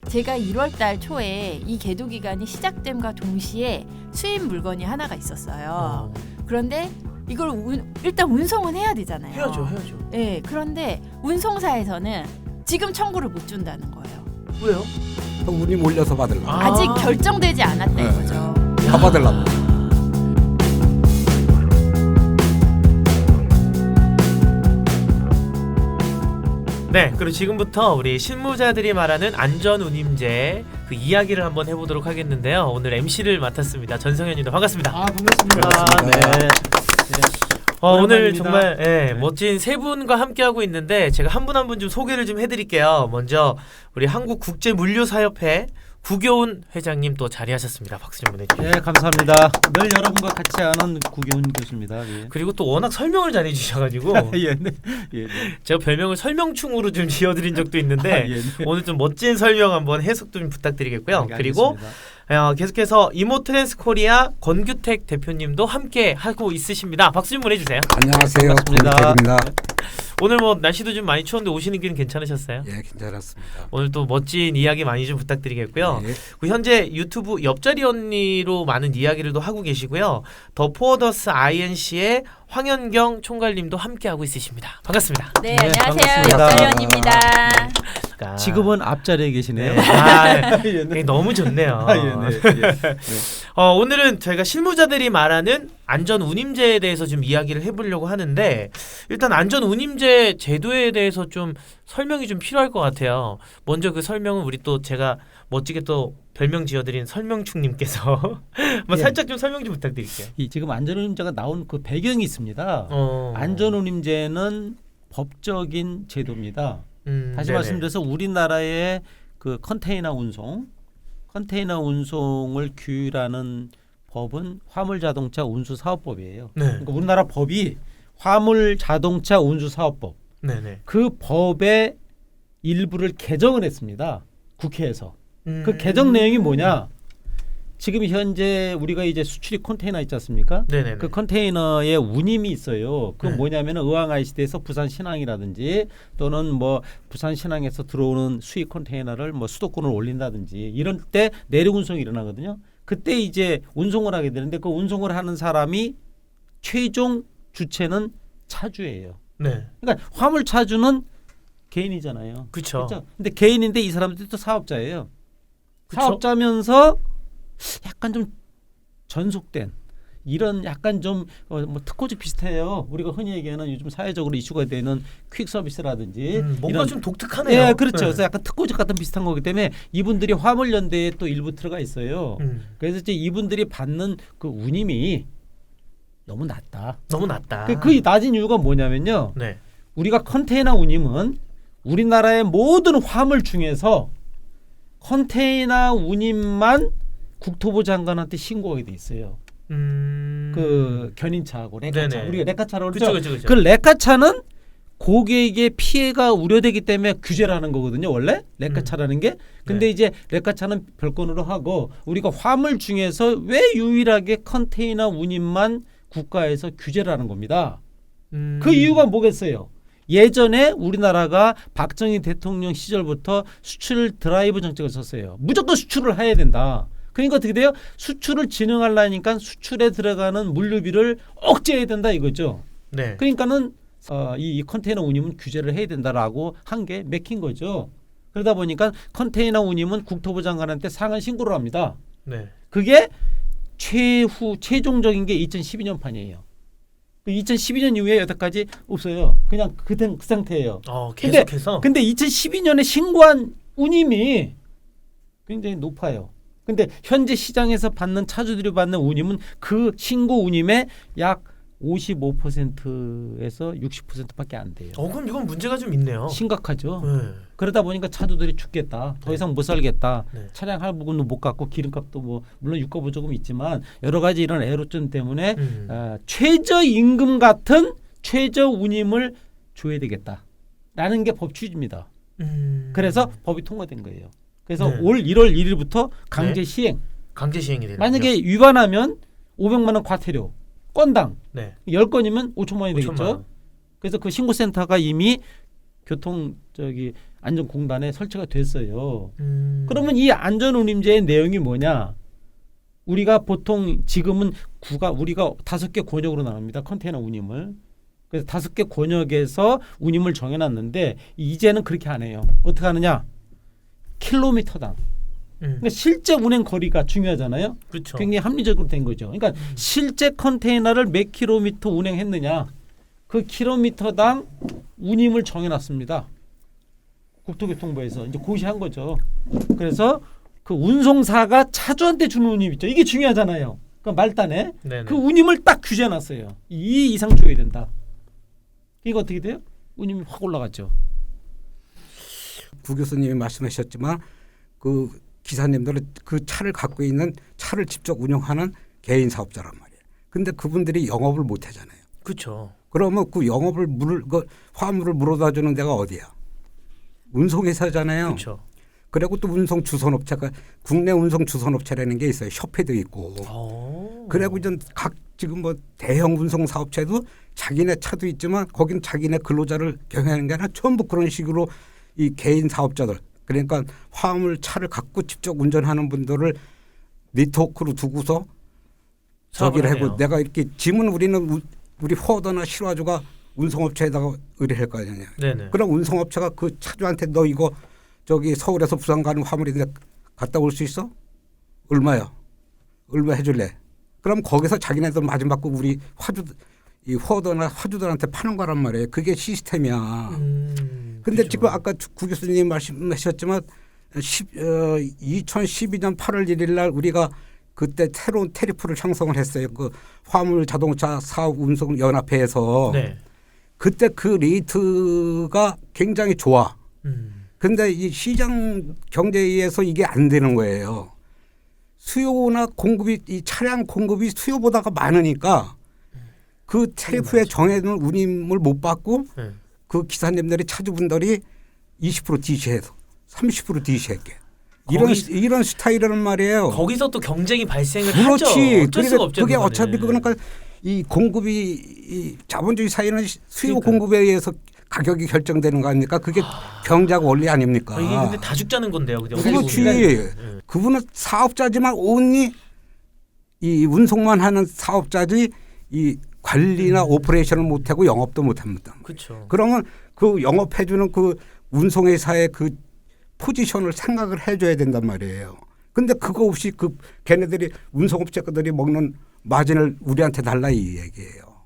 제가 1월달 초에 이 계도 기간이 시작됨과 동시에 수입 물건이 하나가 있었어요. 그런데 이걸 일단 운송은 해야 되잖아요. 해야죠. 네, 그런데 운송사에서는 지금 청구를 못 준다는 거예요. 왜요? 운이 몰려서 받으려고. 아직 결정되지 않았다 이거죠. 다 받으려고. 네, 그리고 지금부터 우리 실무자들이 말하는 안전운임제 그 이야기를 한번 해보도록 하겠는데요. 오늘 MC를 맡았습니다. 전성현님도 반갑습니다. 반갑습니다. 네. 오늘 정말 멋진 세 분과 함께하고 있는데 제가 한 분 한 분 좀 소개를 좀 해드릴게요. 먼저 우리 한국국제물류사협회 구교훈 회장님 또 자리하셨습니다. 박수 좀 보내주세요. 네, 감사합니다. 늘 여러분과 같이 하는 구교훈 교수입니다. 예. 그리고 또 워낙 설명을 잘해주셔가지고 예, 네. 예, 네. 제가 별명을 설명충으로 좀 지어드린 적도 있는데 예, 네. 오늘 좀 멋진 설명 한번 해석 좀 부탁드리겠고요. 네, 그리고 계속해서 이모트랜스코리아 권규택 대표님도 함께 하고 있으십니다. 박수 좀 보내주세요. 안녕하세요. 반갑습니다. 권규택입니다. 오늘 뭐 날씨도 좀 많이 추웠는데 오시는 길은 괜찮으셨어요? 예, 괜찮았습니다. 오늘 또 멋진 이야기 많이 좀 부탁드리겠고요. 예. 현재 유튜브 옆자리 언니로 많은 이야기를 또 하고 계시고요. 더 포어더스 INC의 황현경 총괄님도 함께하고 있으십니다. 반갑습니다. 네, 네, 안녕하세요. 반갑습니다. 옆자리언입니다. 지금은 앞자리에 계시네요. 예, 네. 너무 좋네요. 오늘은 저희가 실무자들이 말하는 안전운임제에 대해서 좀 이야기를 해보려고 하는데 일단 안전운임제 제도에 대해서 좀 설명이 좀 필요할 것 같아요. 먼저 그 설명은 우리 또 제가 멋지게 또 별명 지어드린 설명충님께서 한번 살짝 좀 설명 좀 부탁드릴게요. 지금 안전운임제가 나온 그 배경이 있습니다. 안전운임제는 법적인 제도입니다. 다시 네네. 말씀드려서 우리나라의 그 컨테이너 운송을 규율하는 법은 화물자동차 운수사업법이에요. 네. 그러니까 우리나라 법이 화물자동차 운수사업법. 네네. 그 법의 일부를 개정을 했습니다. 국회에서. 그 개정 내용이 뭐냐? 지금 현재 우리가 이제 수출입 컨테이너 있지 않습니까? 네네네. 그 컨테이너에 운임이 있어요. 그건 네. 뭐냐면은 의왕 ICD에서 부산 신항이라든지 또는 뭐 부산 신항에서 들어오는 수입 컨테이너를 뭐 수도권을 올린다든지 이럴 때 내륙 운송이 일어나거든요. 그때 이제 운송을 하게 되는데 그 운송을 하는 사람이 최종 주체는 차주예요. 네. 그러니까 화물 차주는 개인이잖아요. 그렇죠. 그렇죠? 근데 개인인데 이 사람들이 또 사업자예요. 그쵸? 사업자면서 약간 좀 전속된 이런 약간 좀 뭐 특허직 비슷해요. 우리가 흔히 얘기하는 요즘 사회적으로 이슈가 되는 퀵 서비스라든지 뭔가 이런 좀 독특하네요. 예, 그렇죠. 네. 그래서 약간 특허직 같은 비슷한 거기 때문에 이분들이 화물연대에 또 일부 들어가 있어요. 그래서 이제 이분들이 받는 그 운임이 너무 낮다. 너무 낮다. 그 낮은 이유가 뭐냐면요. 네. 우리가 컨테이너 운임은 우리나라의 모든 화물 중에서 컨테이너 운임만 국토부 장관한테 신고하게 돼 있어요. 그 견인차하고 레카차. 네네. 우리가 레카차라고 그러죠. 그쵸. 그 레카차는 고객에게 피해가 우려되기 때문에 규제를 하는 거거든요. 원래 레카차라는 게. 근데 네. 이제 이제 레카차는 별건으로 하고 우리가 화물 중에서 왜 유일하게 컨테이너 운임만 국가에서 규제를 하는 겁니다. 그 이유가 뭐겠어요? 예전에 우리나라가 박정희 대통령 시절부터 수출 드라이브 정책을 썼어요. 무조건 수출을 해야 된다. 그러니까 어떻게 돼요? 수출을 진흥하려니까 수출에 들어가는 물류비를 억제해야 된다 이거죠. 네. 그러니까는 이 컨테이너 운임은 규제를 해야 된다라고 한 게 맥힌 거죠. 그러다 보니까 컨테이너 운임은 국토부 장관한테 상한 신고를 합니다. 네. 그게 최종적인 게 2012년 판이에요. 2012년 이후에 여태까지 없어요. 그냥 그 상태예요. 계속해서. 근데 2012년에 신고한 운임이 굉장히 높아요. 근데 현재 시장에서 받는 차주들이 받는 운임은 그 신고 운임의 약 55%에서 60%밖에 안 돼요. 그럼 이건 문제가 좀 있네요. 심각하죠. 네. 그러다 보니까 차주들이 죽겠다. 더 이상 못 살겠다. 네. 차량 할부금도 못 갚고 기름값도 뭐 물론 유가보 조금 있지만 여러 가지 이런 애로점 때문에 최저임금 같은 최저 운임을 줘야 되겠다라는 게 법 취지입니다. 그래서 법이 통과된 거예요. 그래서 네. 올 1월 1일부터 강제 시행. 강제 시행이 되는 만약에 위반하면 500만 원 과태료. 건당 네. 10건이면 5천만 원이 5천만 되겠죠. 원. 그래서 그 신고센터가 이미 교통 안전공단에 설치가 됐어요. 그러면 이 안전운임제의 내용이 뭐냐? 우리가 보통 지금은 우리가 5개 권역으로 나눕니다. 컨테이너 운임을. 그래서 5개 권역에서 운임을 정해놨는데 이제는 그렇게 안 해요. 어떻게 하느냐? 킬로미터당. 그러니까 실제 운행 거리가 중요하잖아요. 그렇죠. 굉장히 합리적으로 된 거죠. 그러니까 실제 컨테이너를 몇 킬로미터 운행했느냐, 그 킬로미터당 운임을 정해놨습니다. 국토교통부에서 이제 고시한 거죠. 그래서 그 운송사가 차주한테 주는 운임 있죠. 이게 중요하잖아요. 그 말단에 네네. 그 운임을 딱 규제해놨어요. 이 이상 줘야 된다. 이거 어떻게 돼요? 운임이 확 올라갔죠. 구 교수님이 말씀하셨지만 그 기사님들은 그 차를 갖고 있는 차를 직접 운영하는 개인 사업자란 말이에요. 근데 그분들이 영업을 못 하잖아요. 그렇죠. 그러면 그 영업을 화물을 물어다 주는 데가 어디야? 운송회사잖아요. 그렇죠. 그리고 또 운송 주선업체가 국내 운송 주선업체라는 게 있어요. 협회도 있고. 그리고 각 지금 뭐 대형 운송 사업체도 자기네 차도 있지만 거긴 자기네 근로자를 경영하는 게 아니라 전부 그런 식으로 이 개인 사업자들 그러니까 화물 차를 갖고 직접 운전하는 분들을 네트워크로 두고서 저기를 하고 내가 이렇게 짐은 우리 포워더나 실화주가 운송업체에다가 의뢰할 거 아니냐. 네네. 그럼 운송업체가 그 차주한테 너 이거 저기 서울에서 부산 가는 화물인데 갔다 올 수 있어? 얼마야? 얼마 해줄래? 그럼 거기서 자기네들 마진 받고 우리 이 포워더나 화주들한테 파는 거란 말이에요. 그게 시스템이야. 근데 그렇죠. 지금 아까 구 교수님 말씀하셨지만 2012년 8월 1일 날 우리가 그때 새로운 테리프를 형성을 했어요. 그 화물 자동차 사업 운송 연합회에서. 네. 그때 그 레이트가 굉장히 좋아. 근데 이 시장 경제에 의해서 이게 안 되는 거예요. 수요나 공급이 이 차량 공급이 수요보다가 많으니까 그 테리프에 정해놓은 운임을 못 받고 네. 그 기사님들이 차주분들이 20% DC해서 30% DC할게. 이런 스타일이란 말이에요. 거기서 또 경쟁이 발생을 그렇지. 하죠. 어쩔 수가 없죠. 그게 그거는. 어차피 그러니까 이 공급이 이 자본주의 사회는 수요 그러니까요. 공급에 의해서 가격이 결정되는 거 아닙니까? 그게 경제학 원리 아닙니까? 이게 근데 다 죽자는 건데요. 그죠? 그렇지. 결국은. 그분은 사업자지만 온리 이 운송만 하는 사업자지 이 관리나 오퍼레이션을 못하고 영업도 못합니다. 그렇죠. 그러면 그 영업해주는 그 운송회사의 그 포지션을 생각을 해줘야 된단 말이에요. 근데 그거 없이 그 걔네들이 운송업체들이 먹는 마진을 우리한테 달라 이 얘기예요.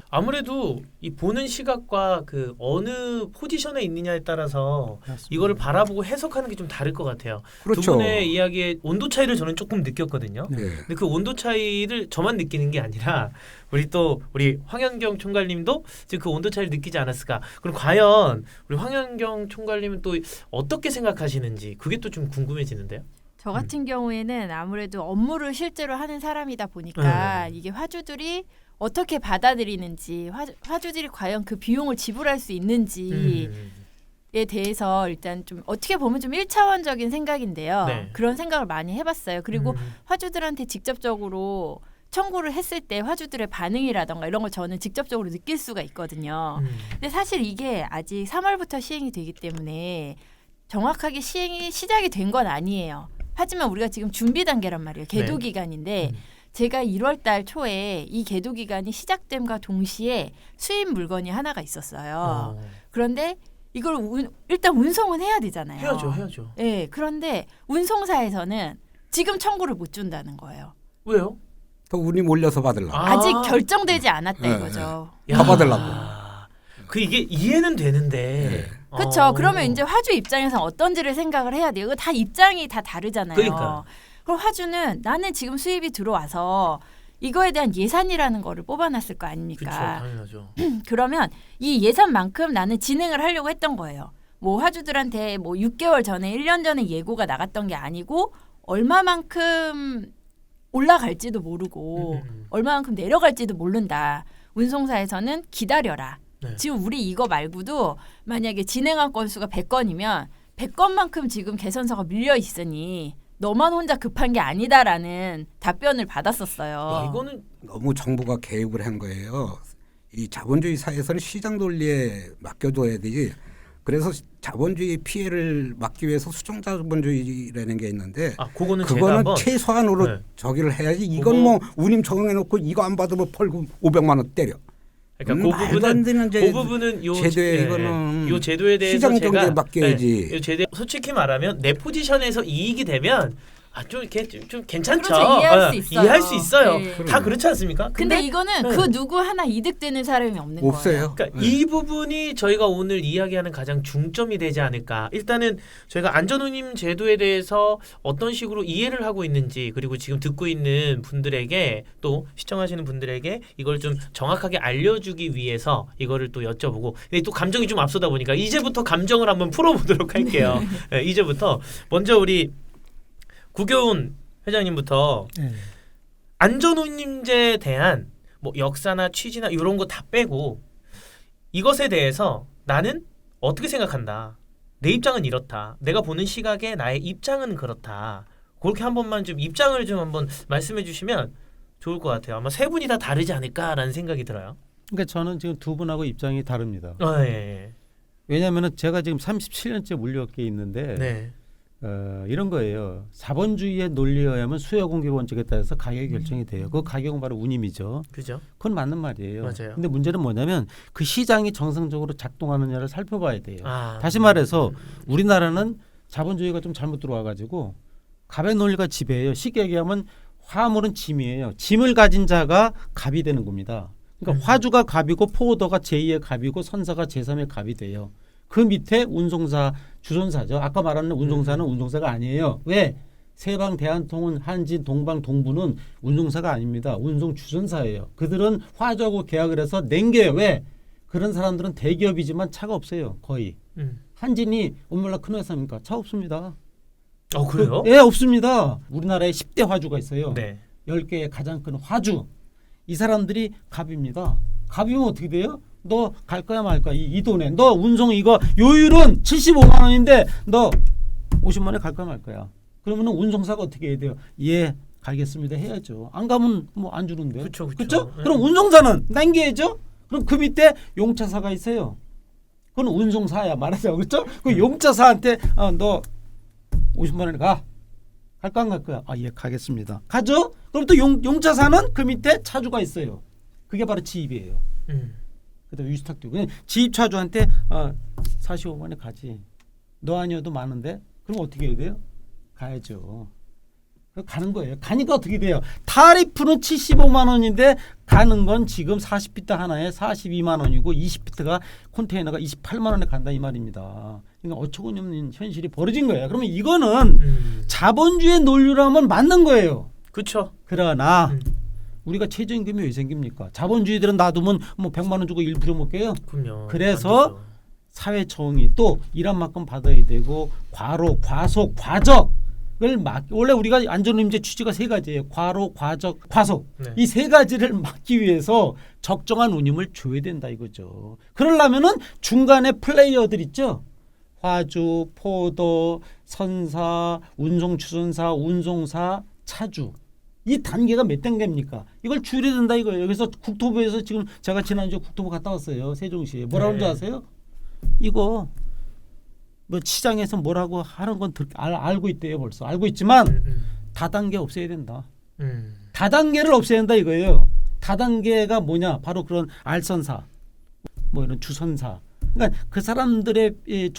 아무래도 이 보는 시각과 그 어느 포지션에 있느냐에 따라서 맞습니다. 이거를 바라보고 해석하는 게 좀 다를 것 같아요. 그렇죠. 두 분의 이야기의 온도 차이를 저는 조금 느꼈거든요. 네. 근데 그 온도 차이를 저만 느끼는 게 아니라 우리 황현경 총괄님도 지금 그 온도 차이를 느끼지 않았을까? 그럼 과연 우리 황현경 총괄님은 또 어떻게 생각하시는지 그게 또 좀 궁금해지는데요. 저 같은 경우에는 아무래도 업무를 실제로 하는 사람이다 보니까 이게 화주들이 어떻게 받아들이는지 화주들이 과연 그 비용을 지불할 수 있는지에 대해서 일단 좀 어떻게 보면 좀 1차원적인 생각인데요. 네. 그런 생각을 많이 해봤어요. 그리고 화주들한테 직접적으로 청구를 했을 때 화주들의 반응이라던가 이런 걸 저는 직접적으로 느낄 수가 있거든요. 근데 사실 이게 아직 3월부터 시행이 되기 때문에 정확하게 시행이 시작이 된 건 아니에요. 하지만 우리가 지금 준비 단계란 말이에요. 계도 기간인데 제가 1월 달 초에 이 계도 기간이 시작됨과 동시에 수입 물건이 하나가 있었어요. 그런데 이걸 일단 운송은 해야 되잖아요. 해야죠. 네, 그런데 운송사에서는 지금 청구를 못 준다는 거예요. 왜요? 더 운이 몰려서 받으려고. 아직 결정되지 않았다 네, 이거죠. 다 받으려고. 그 이게 이해는 되는데. 그렇죠. 그러면 이제 화주 입장에서 어떤지를 생각을 해야 돼요. 이거 다 입장이 다 다르잖아요. 그러니까. 그럼 화주는 나는 지금 수입이 들어와서 이거에 대한 예산이라는 거를 뽑아놨을 거 그렇죠. 아닙니까? 당연하죠. 그러면 이 예산만큼 나는 진행을 하려고 했던 거예요. 뭐 화주들한테 뭐 6개월 전에 1년 전에 예고가 나갔던 게 아니고 얼마만큼 올라갈지도 모르고 얼마만큼 내려갈지도 모른다. 운송사에서는 기다려라. 네. 지금 우리 이거 말고도 만약에 진행한 건수가 100건이면 100건만큼 지금 개선서가 밀려 있으니 너만 혼자 급한 게 아니다라는 답변을 받았었어요. 이거는 너무 정부가 개입을 한 거예요. 이 자본주의 사회에서는 시장 논리에 맡겨둬야 되지. 그래서 자본주의 피해를 막기 위해서 수정자본주의라는 게 있는데 그거는 제가 그거는 한번 최소한으로 저기를 해야지. 이건 뭐 운임 적용해놓고 이거 안 받으면 벌금 500만 원 때려. 그러니까 말도 안 되는 그 부분은 요 제도에 이거는 요 제도에 대해서 시장 제가 경제에 맡겨야지. 요 제도 솔직히 말하면 내 포지션에서 이익이 되면 좀 이렇게 좀 괜찮죠. 그렇죠. 이해할 수 있어요. 이해할 수 있어요. 네. 다 그렇지 않습니까? 근데 이거는 그 누구 하나 이득되는 사람이 없는 없어요. 거예요. 그러니까 이 부분이 저희가 오늘 이야기하는 가장 중점이 되지 않을까. 일단은 저희가 안전운임 제도에 대해서 어떤 식으로 이해를 하고 있는지, 그리고 지금 듣고 있는 분들에게 또 시청하시는 분들에게 이걸 좀 정확하게 알려주기 위해서 이거를 또 여쭤보고, 근데 또 감정이 좀 앞서다 보니까 이제부터 감정을 한번 풀어보도록 할게요. 네, 이제부터 먼저 우리 구교훈 회장님부터 안전운임제에 대한 뭐 역사나 취지나 이런 거 다 빼고 이것에 대해서 나는 어떻게 생각한다. 내 입장은 이렇다. 내가 보는 시각에 나의 입장은 그렇다. 그렇게 한 번만 좀 입장을 좀 한번 말씀해 주시면 좋을 것 같아요. 아마 세 분이 다 다르지 않을까라는 생각이 들어요. 그러니까 저는 지금 두 분하고 입장이 다릅니다. 예. 왜냐하면 제가 지금 37년째 물류업계에 있는데 네. 이런 거예요. 자본주의의 논리에 의하면 수요 공개 원칙에 따라서 가격이 결정이 돼요. 그 가격은 바로 운임이죠. 그죠? 그건 맞는 말이에요. 맞아요. 근데 문제는 뭐냐면 그 시장이 정상적으로 작동하느냐를 살펴봐야 돼요. 아, 다시 말해서 우리나라는 자본주의가 좀 잘못 들어와가지고 갑의 논리가 지배해요. 쉽게 얘기하면 화물은 짐이에요. 짐을 가진 자가 갑이 되는 겁니다. 그러니까 화주가 갑이고 포워더가 제2의 갑이고 선사가 제3의 갑이 돼요. 그 밑에 운송사, 주선사죠. 아까 말하는 운송사는 운송사가 아니에요. 왜? 세방, 대한통운, 한진, 동방, 동부는 운송사가 아닙니다. 운송 주선사예요. 그들은 화주하고 계약을 해서 남겨요. 왜? 그런 사람들은 대기업이지만 차가 없어요. 거의. 한진이 얼마나 큰 회사입니까? 차 없습니다. 그래요? 예, 없습니다. 우리나라에 10대 화주가 있어요. 네. 10개의 가장 큰 화주. 이 사람들이 갑입니다. 갑이면 어떻게 돼요? 너 갈 거야 말 거야 이 돈에 너 운송 이거 요율은 75만 원인데 너 50만 원에 갈 거야 말 거야. 그러면 운송사가 어떻게 해야 돼요? 예, 가겠습니다 해야죠. 안 가면 뭐 안 주는데. 그렇죠. 그렇죠? 그럼 운송사는 남겨야죠. 그럼 그 밑에 용차사가 있어요. 그건 운송사야 말하자면. 그렇죠? 그 용차사한테 너 50만 원에 가. 갈까 안 갈 거야? 예, 가겠습니다. 가죠? 그럼 또 용차사는 그 밑에 차주가 있어요. 그게 바로 지입이에요. 그다음 위탁도 그냥 지입차주한테 45만에 가지. 너 아니어도 많은데 그럼 어떻게 해야 돼요? 가야죠. 가는 거예요. 가니까 어떻게 돼요? 타리프는 75만 원인데 가는 건 지금 40피트 하나에 42만 원이고 20피트가 컨테이너가 28만 원에 간다 이 말입니다. 그러니까 어처구니없는 현실이 벌어진 거예요. 그러면 이거는 자본주의 논리라면 맞는 거예요. 그렇죠. 그러나 우리가 최저임금이 왜 생깁니까? 자본주의들은 놔두면 뭐 100만 원 주고 일 부려먹게요. 그럼요. 그래서 사회 정의 또 일한 만큼 받아야 되고 과로, 과속, 과적을 원래 우리가 안전운임제 취지가 세 가지예요. 과로, 과적, 과속. 네. 이 세 가지를 막기 위해서 적정한 운임을 줘야 된다 이거죠. 그러려면은 중간에 플레이어들 있죠. 화주, 포더, 선사, 운송주선사, 운송사, 차주. 이 단계가 몇 단계입니까? 이걸 줄여야 된다 이거예요. 그래서 국토부에서 지금 제가 지난주에 국토부 갔다 왔어요. 세종시에. 뭐라고 하는지 아세요? 이거 뭐 시장에서 뭐라고 하는 건 알고 있대요. 벌써. 알고 있지만 다단계 없애야 된다. 다단계를 없애야 된다 이거예요. 다단계가 뭐냐? 바로 그런 알선사, 뭐 이런 주선사. 그러니까 그 사람들의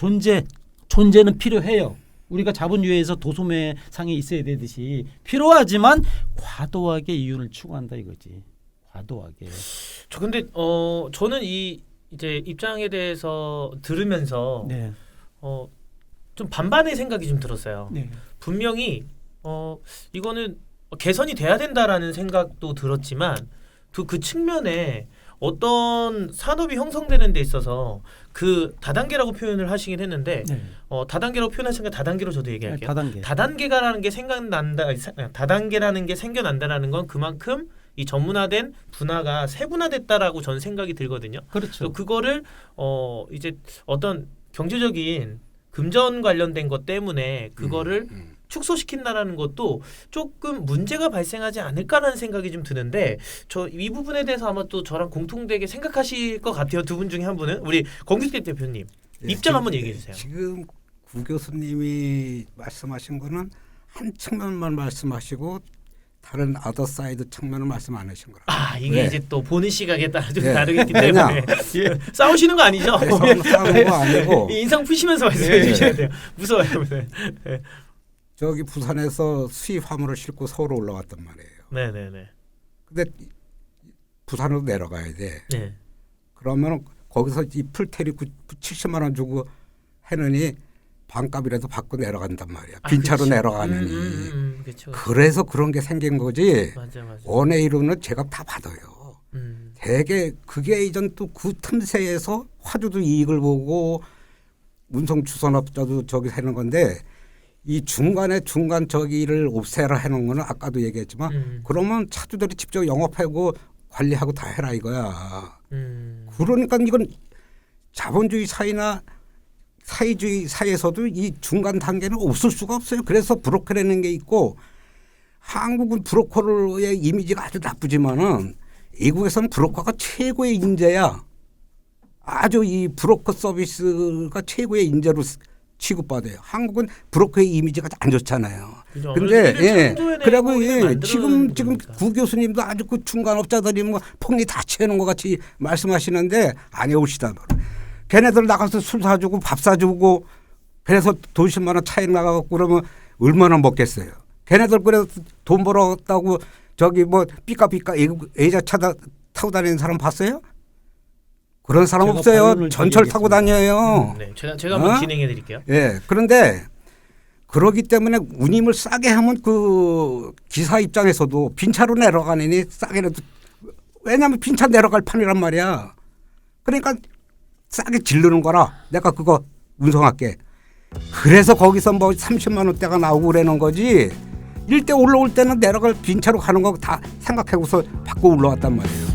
존재는 필요해요. 우리가 자본주의에서 도소매상에 있어야 되듯이 필요하지만 과도하게 이윤을 추구한다 이거지. 과도하게. 저 근데 저는 이 이제 입장에 대해서 들으면서 네. 좀 반반의 생각이 좀 들었어요. 네. 분명히 이거는 개선이 돼야 된다라는 생각도 들었지만 그 측면에 어떤 산업이 형성되는 데 있어서 그 다단계라고 표현을 하시긴 했는데 네. 다단계라고 표현하시니까 다단계로 저도 얘기할게요. 다단계. 다단계라는 게 생겨난다라는 건 그만큼 이 전문화된 분화가 세분화됐다라고 저는 생각이 들거든요. 그렇죠. 그거를 이제 어떤 경제적인 금전 관련된 것 때문에 그거를 축소시킨다라는 것도 조금 문제가 발생하지 않을까라는 생각이 좀 드는데 저 이 부분에 대해서 아마 또 저랑 공통되게 생각하실 것 같아요. 두 분 중에 한 분은 우리 권규택 대표님. 입장 한번 얘기해 주세요. 지금 구 교수님이 말씀하신 거는 한 측면만 말씀하시고 다른 아더 사이드 측면을 말씀 안 하신 거라. 아 이게 네. 이제 또 보는 시각에 따라 좀 네. 다르기 왜냐? 때문에 싸우시는 거 아니죠? 싸우는 거 아니고 인상 푸시면서 말씀해 네. 주셔야 돼요. 무서워요. 저기 부산에서 수입 화물을 싣고 서울 올라왔단 말이에요. 네네네. 근데 부산으로 내려가야 돼. 네. 그러면 거기서 이 풀테리 70만 원 주고 해느니 반값이라도 받고 내려간단 말이야. 빈차로 그렇죠. 내려가느니. 그렇죠. 그래서 그런 게 생긴 거지. 맞아. 원에 이루는 제값 다 받아요. 음. 대개 그게 이전 또 그 틈새에서 화주도 이익을 보고 운송 주선업자도 저기 하는 건데 이 중간 저기를 옵세라 해놓은 거는 아까도 얘기했지만 그러면 차주들이 직접 영업하고 관리하고 다 해라 이거야. 그러니까 이건 자본주의 사회나 사회주의 사회에서도 이 중간 단계는 없을 수가 없어요. 그래서 브로커라는 게 있고 한국은 브로커의 이미지가 아주 나쁘지만은 외국에서는 브로커가 최고의 인재야. 아주 이 브로커 서비스가 최고의 인재로 취급받아요. 한국은 브로커의 이미지가 안 좋잖아요. 그죠. 근데 예, 그리고 지금 거니까. 구 교수님도 아주 그 중간업자들이 뭐 폭리 다 채우는 것 같이 말씀하시는데 안 해오시다. 걔네들 나가서 술 사주고 밥 사주고 그래서 돈 10만 원 차이 나가고 그러면 얼마나 먹겠어요. 걔네들 그래서 돈 벌었다고 저기 뭐 삐까삐까 애자차 타고 다니는 사람 봤어요? 그런 사람 없어요. 전철 타고 다녀요. 네, 제가 한번 진행해 드릴게요. 예. 그런데 그러기 때문에 운임을 싸게 하면 그 기사 입장에서도 빈차로 내려가느니 싸게라도 왜냐하면 빈차 내려갈 판이란 말이야. 그러니까 싸게 질르는 거라 내가 그거 운송할게. 그래서 거기서 뭐 30만 원대가 나오고 그러는 거지. 일대 올라올 때는 내려갈 빈차로 가는 거 다 생각하고서 받고 올라왔단 말이에요.